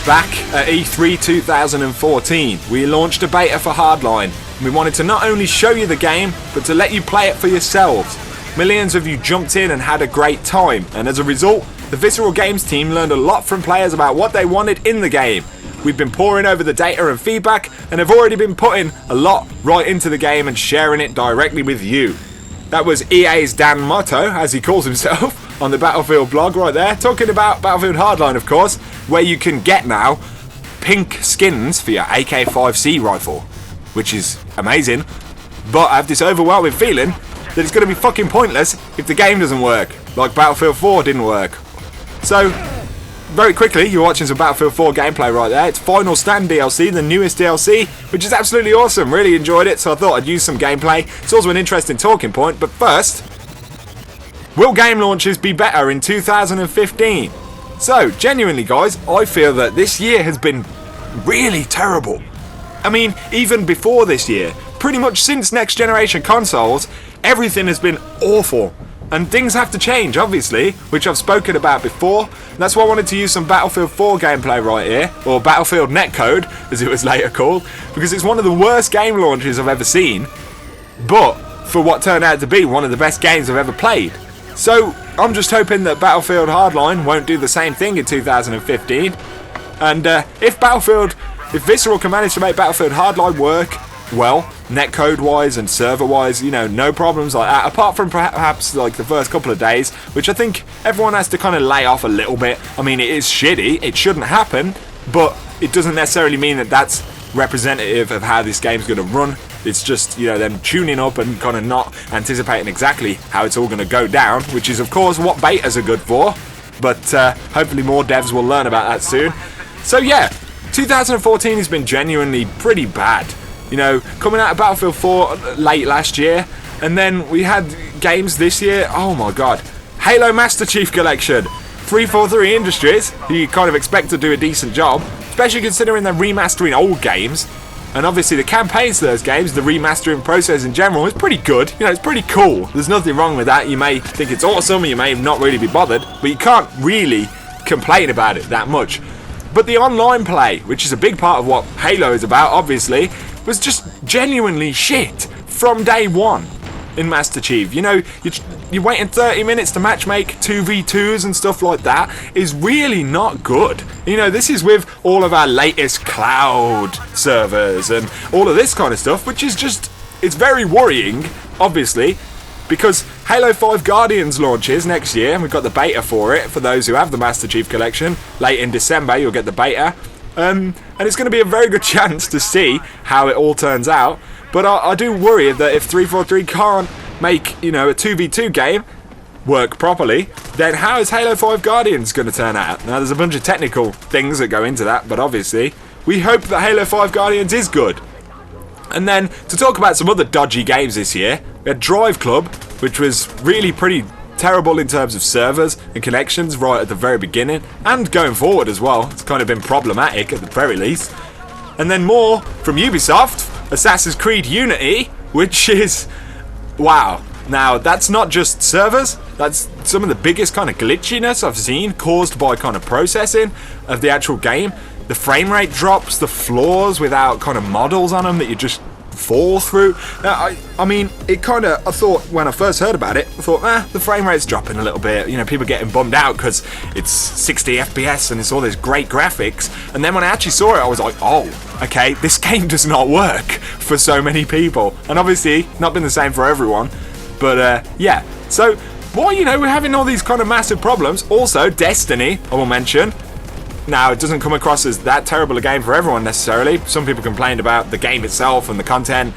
Back at E3 2014, we launched a beta for Hardline. We wanted to not only show you the game, but to let you play it for yourselves. Millions of you jumped in and had a great time, and as a result, the Visceral Games team learned a lot from players about what they wanted in the game. We've been poring over the data and feedback, and have already been putting a lot right into the game and sharing it directly with you. That was EA's Dan Motto, as he calls himself, on the Battlefield blog right there, talking about Battlefield Hardline, of course, where you can get now pink skins for your AK-5C rifle, which is amazing, but I have this overwhelming feeling that it's going to be fucking pointless if the game doesn't work, like Battlefield 4 didn't work. So, very quickly, you're watching some Battlefield 4 gameplay right there. It's Final Stand DLC, the newest DLC, which is absolutely awesome. Really enjoyed it, so I thought I'd use some gameplay. It's also an interesting talking point, but first, will game launches be better in 2015? So, genuinely guys, I feel that this year has been really terrible. I mean, even before this year, pretty much since next generation consoles, everything has been awful. And things have to change, obviously, which I've spoken about before. That's why I wanted to use some Battlefield 4 gameplay right here, or Battlefield Netcode, as it was later called, because it's one of the worst game launches I've ever seen, but for what turned out to be one of the best games I've ever played. So, I'm just hoping that Battlefield Hardline won't do the same thing in 2015, and if Visceral can manage to make Battlefield Hardline work well, netcode wise and server wise, you know, no problems like that, apart from perhaps like the first couple of days, which I think everyone has to kind of lay off a little bit. I mean, it is shitty, it shouldn't happen, but it doesn't necessarily mean that that's representative of how this game's going to run. It's just, you know, them tuning up and kind of not anticipating exactly how it's all going to go down, which is of course what betas are good for, but hopefully more devs will learn about that soon. So yeah, 2014 has been genuinely pretty bad. You know, coming out of Battlefield 4 late last year, and then we had games this year, oh my god. Halo Master Chief Collection, 343 Industries, who you kind of expect to do a decent job, especially considering they're remastering old games. And obviously the campaigns to those games, the remastering process in general, is pretty good. You know, it's pretty cool. There's nothing wrong with that. You may think it's awesome, or you may not really be bothered, but you can't really complain about it that much. But the online play, which is a big part of what Halo is about, obviously, was just genuinely shit from day one in Master Chief. You know, you're waiting 30 minutes to matchmake 2v2s and stuff like that is really not good. You know, this is with all of our latest cloud servers and all of this kind of stuff, which is just, it's very worrying, obviously, because Halo 5 Guardians launches next year, and we've got the beta for it. For those who have the Master Chief Collection, late in December you'll get the beta. And it's going to be a very good chance to see how it all turns out. But I do worry that if 343 can't make, you know, a 2v2 game work properly, then how is Halo 5 Guardians going to turn out? Now, there's a bunch of technical things that go into that, but obviously, we hope that Halo 5 Guardians is good. And then, to talk about some other dodgy games this year, we had Drive Club, which was really pretty terrible in terms of servers and connections right at the very beginning, and going forward as well. It's kind of been problematic at the very least. And then more from Ubisoft, Assassin's Creed Unity, which is, wow. Now, that's not just servers, that's some of the biggest kind of glitchiness I've seen caused by kind of processing of the actual game. The frame rate drops, the floors without kind of models on them that you just fall through. Now, I mean, it kind of, I thought when I first heard about it, I thought, the frame rate's dropping a little bit, you know, people getting bummed out because it's 60 FPS and it's all these great graphics. And then when I actually saw it, I was like, oh, okay, this game does not work for so many people. And obviously, not been the same for everyone, but yeah. So, well, you know, we're having all these kind of massive problems. Also, Destiny, I will mention. Now, it doesn't come across as that terrible a game for everyone necessarily. Some people complained about the game itself and the content.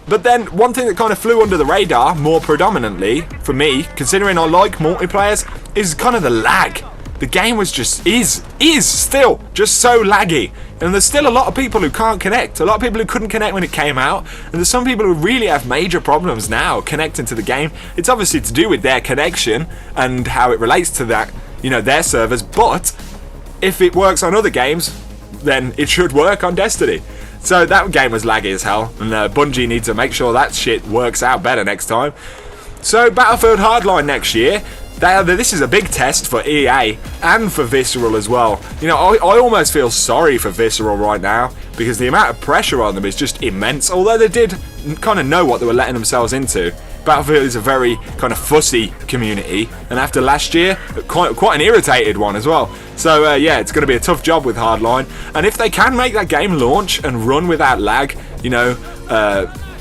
But then, one thing that kind of flew under the radar more predominantly, for me, considering I like multiplayers, is kind of the lag. The game was just, is still just so laggy. And there's still a lot of people who can't connect. A lot of people who couldn't connect when it came out. And there's some people who really have major problems now connecting to the game. It's obviously to do with their connection and how it relates to that, you know, their servers. But if it works on other games, then it should work on Destiny. So that game was laggy as hell, and Bungie need to make sure that shit works out better next time. So Battlefield Hardline next year, This is a big test for EA and for Visceral as well. You know, I almost feel sorry for Visceral right now because the amount of pressure on them is just immense. Although they did kind of know what they were letting themselves into. Battlefield is a very kind of fussy community, and after last year, quite an irritated one as well. So yeah, it's going to be a tough job with Hardline. And if they can make that game launch and run without lag, you know,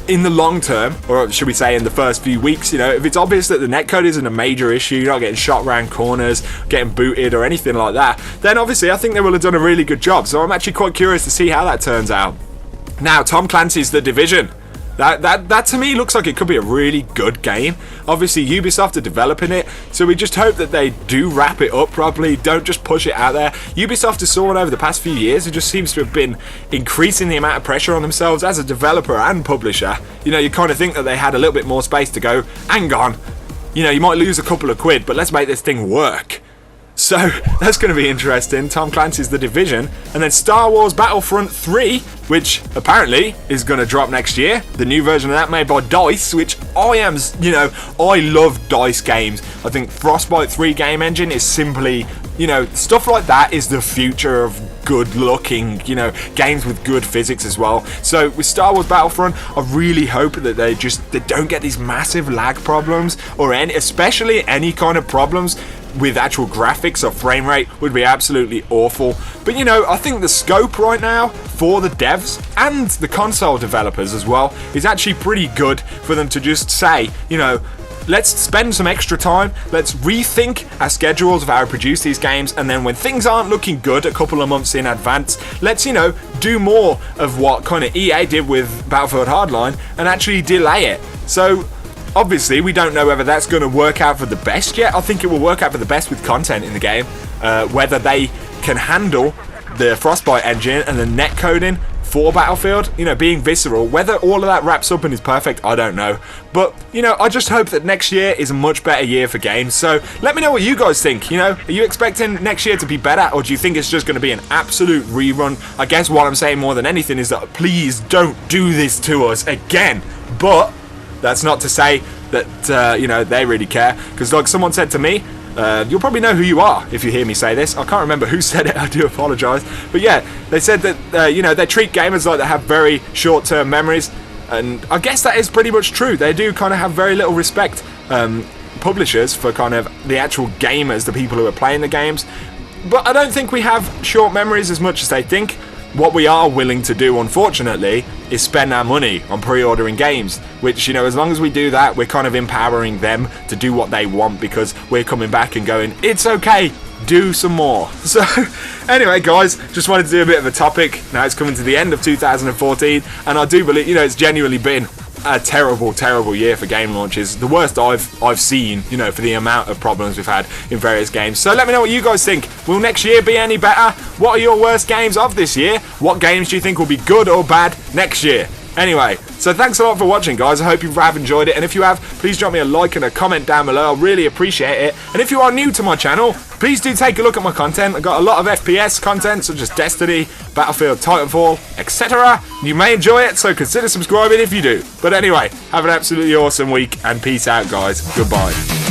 in the long term, or should we say in the first few weeks, you know, if it's obvious that the netcode isn't a major issue, you're not getting shot around corners, getting booted or anything like that, then obviously I think they will have done a really good job. So I'm actually quite curious to see how that turns out. Now, Tom Clancy's The Division. That to me looks like it could be a really good game. Obviously Ubisoft are developing it, so we just hope that they do wrap it up properly, don't just push it out there. Ubisoft has soared over the past few years. It just seems to have been increasing the amount of pressure on themselves as a developer and publisher. You know, you kind of think that they had a little bit more space to go, hang on, you know, you might lose a couple of quid, but let's make this thing work. So that's going to be interesting. Tom Clancy's The Division, and then Star Wars Battlefront 3, which apparently is going to drop next year. The new version of that made by DICE, which I am, you know, I love DICE games. I think Frostbite 3 game engine is simply, you know, stuff like that is the future of good looking, you know, games with good physics as well. So with Star Wars Battlefront, I really hope that they don't get these massive lag problems, or especially any kind of problems with actual graphics or frame rate would be absolutely awful. But you know, I think the scope right now for the devs and the console developers as well is actually pretty good for them to just say, you know, let's spend some extra time, let's rethink our schedules of how to produce these games, and then when things aren't looking good a couple of months in advance, let's, you know, do more of what kind of EA did with Battlefield Hardline and actually delay it. So obviously, we don't know whether that's going to work out for the best yet. I think it will work out for the best with content in the game. Whether they can handle the Frostbite engine and the netcoding for Battlefield, you know, being Visceral, whether all of that wraps up and is perfect, I don't know. But, you know, I just hope that next year is a much better year for games. So let me know what you guys think. You know, are you expecting next year to be better, or do you think it's just going to be an absolute rerun? I guess what I'm saying more than anything is that please don't do this to us again. But that's not to say that, you know, they really care. Because like someone said to me, you'll probably know who you are if you hear me say this. I can't remember who said it, I do apologise. But yeah, they said that, you know, they treat gamers like they have very short-term memories. And I guess that is pretty much true. They do kind of have very little respect, publishers, for kind of the actual gamers, the people who are playing the games. But I don't think we have short memories as much as they think. What we are willing to do, unfortunately, is spend our money on pre-ordering games, which, you know, as long as we do that, we're kind of empowering them to do what they want, because we're coming back and going, it's okay, do some more. So anyway, guys, just wanted to do a bit of a topic. Now it's coming to the end of 2014, and I do believe, you know, it's genuinely been a terrible year for game launches. The worst I've seen, you know, for the amount of problems we've had in various games. So let me know what you guys think. Will next year be any better? What are your worst games of this year? What games do you think will be good or bad next year? Anyway, so thanks a lot for watching, guys. I hope you have enjoyed it, and if you have, please drop me a like and a comment down below. I'll really appreciate it. And if you are new to my channel, please do take a look at my content. I've got a lot of FPS content, such as Destiny, Battlefield, Titanfall, etc. You may enjoy it, so consider subscribing if you do. But anyway, have an absolutely awesome week, and peace out, guys. Goodbye.